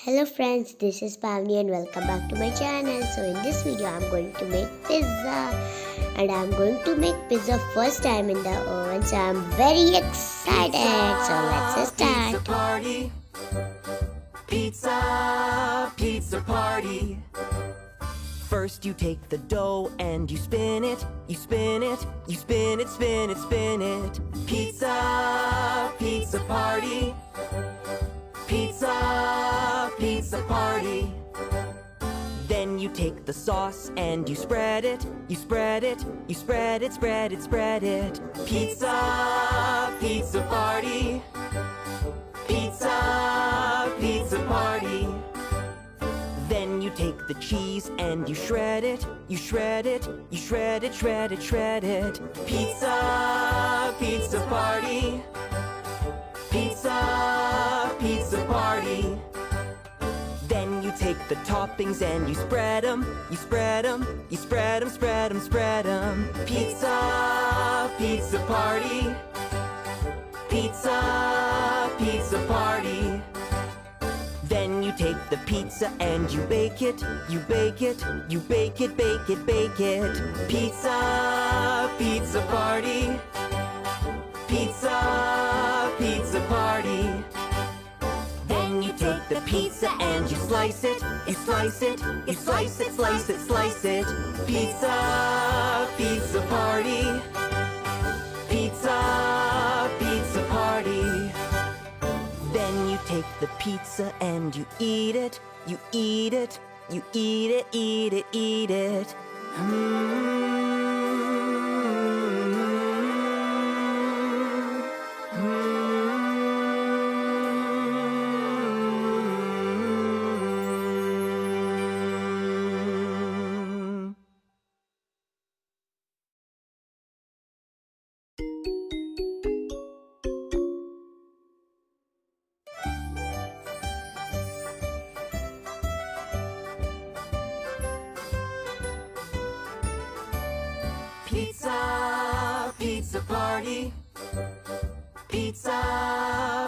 Hello friends, this is Pawani and welcome back to my channel. So in this video I'm going to make pizza and I'm going to make pizza first time in the oven, so I'm very excited. So let's start. Pizza party. Pizza party. First you take the dough and you spin it, you spin it, you spin it, spin it, spin it. Pizza party. Pizza party. Then you take the sauce and you spread it, you spread it, you spread it, spread it, spread it. Pizza party. Pizza party. Then you take the cheese and you shred it, you shred it, you shred it, shred it, shred it. Pizza party. Pizza party. Then you take the toppings and you spread them, you spread them, you spread them, spread them, spread them. Pizza party. Pizza party. Then you take the pizza and you bake it, you bake it, you bake it, bake it, bake it. Pizza party. Pizza party. Then you take the pizza and you slice it, you slice it, you slice it, slice it, slice it. Pizza party. Pizza party. Then you take the pizza and you eat it, you eat it, you eat it, eat it, eat it. Pizza party.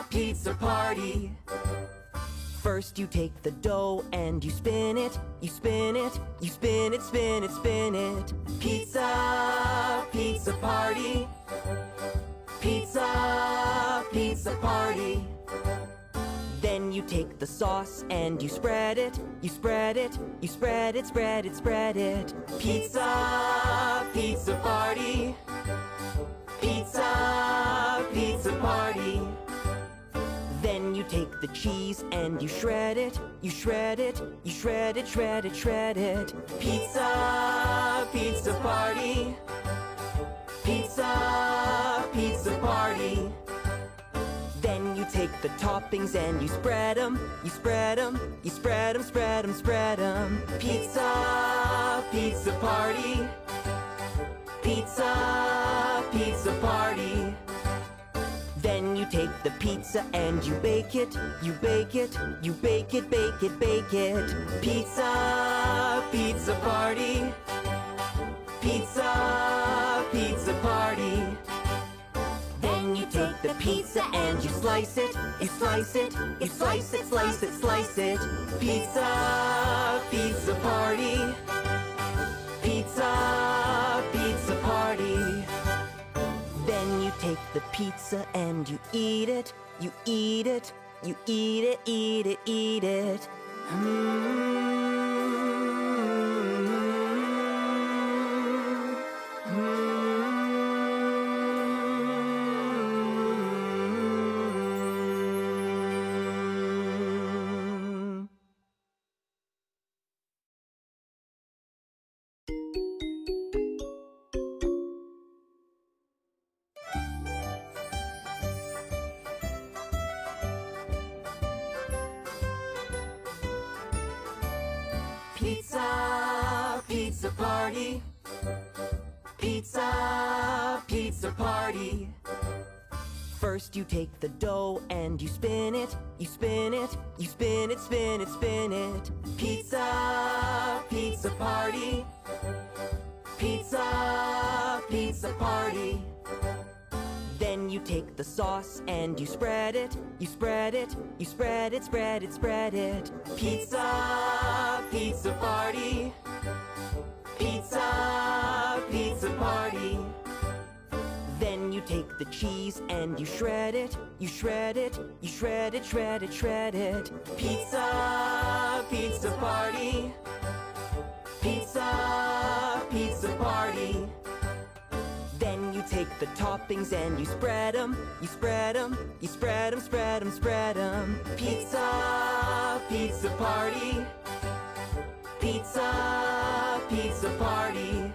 Pizza party. First you take the dough and you spin it, you spin it, you spin it, spin it, spin it. Pizza party. Pizza party. Then you take the sauce and you spread it, you spread it, you spread it, spread it, spread it. Pizza party. Pizza party. Then you take the cheese and you shred it, you shred it, you shred it, shred it, shred it. Pizza party. Pizza party. Then you take the toppings and you spread them, you spread them, you spread them, spread them, spread them. Pizza party. Pizza party. Then you take the pizza and you bake it, you bake it, you bake it, bake it, bake it. Pizza party. Pizza party. Then you take the pizza and you slice it, you slice it, you slice it, slice it, slice it. Pizza party. Pizza party. Then you take the pizza and you eat it, you eat it, you eat it, eat it, eat it. Pizza party. Pizza party. First you take the dough and you spin it, you spin it, you spin it, spin it, spin it. Pizza party. Pizza party. Then you you take the sauce and you spread it, you spread it, you spread it, spread it, spread it. Pizza, pizza party. Pizza, pizza party. Then you take the cheese and you shred it, you shred it, you shred it, shred it, shred it. Pizza, pizza party. Pizza, pizza party. Then you take the toppings and you spread them, you spread them, you spread them, spread them, spread them. Pizza, pizza party. Pizza, pizza party.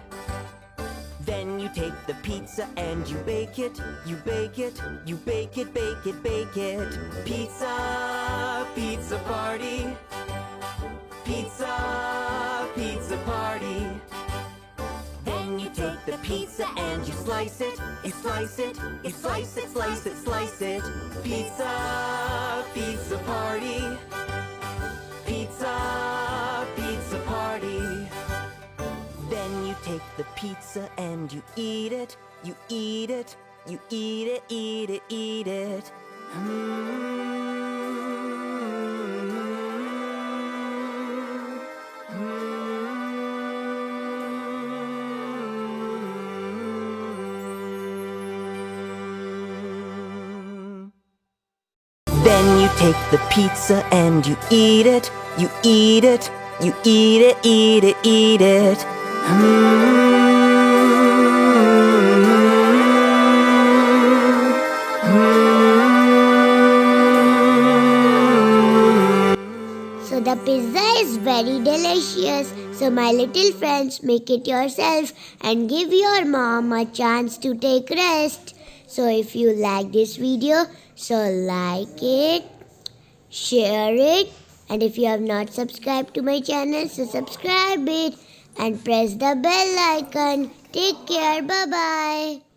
Then you take the pizza and you bake it, you bake it, you bake it, bake it, bake it. Pizza, pizza party. Pizza, pizza party. Then you take the pizza and you slice it, you slice it, you slice it, slice it, slice it. Pizza, pizza party. Pizza, pizza party. Then you take the pizza and you eat it, you eat it, you eat it, eat it, eat it. Then you take the pizza and you eat it, you eat it, you eat it, eat it, eat it. So the pizza is very delicious. So my little friends, make it yourself and give your mom a chance to take rest. So if you like this video, so like it, share it, and if you have not subscribed to my channel, so subscribe it and press the bell icon. Take care. Bye bye.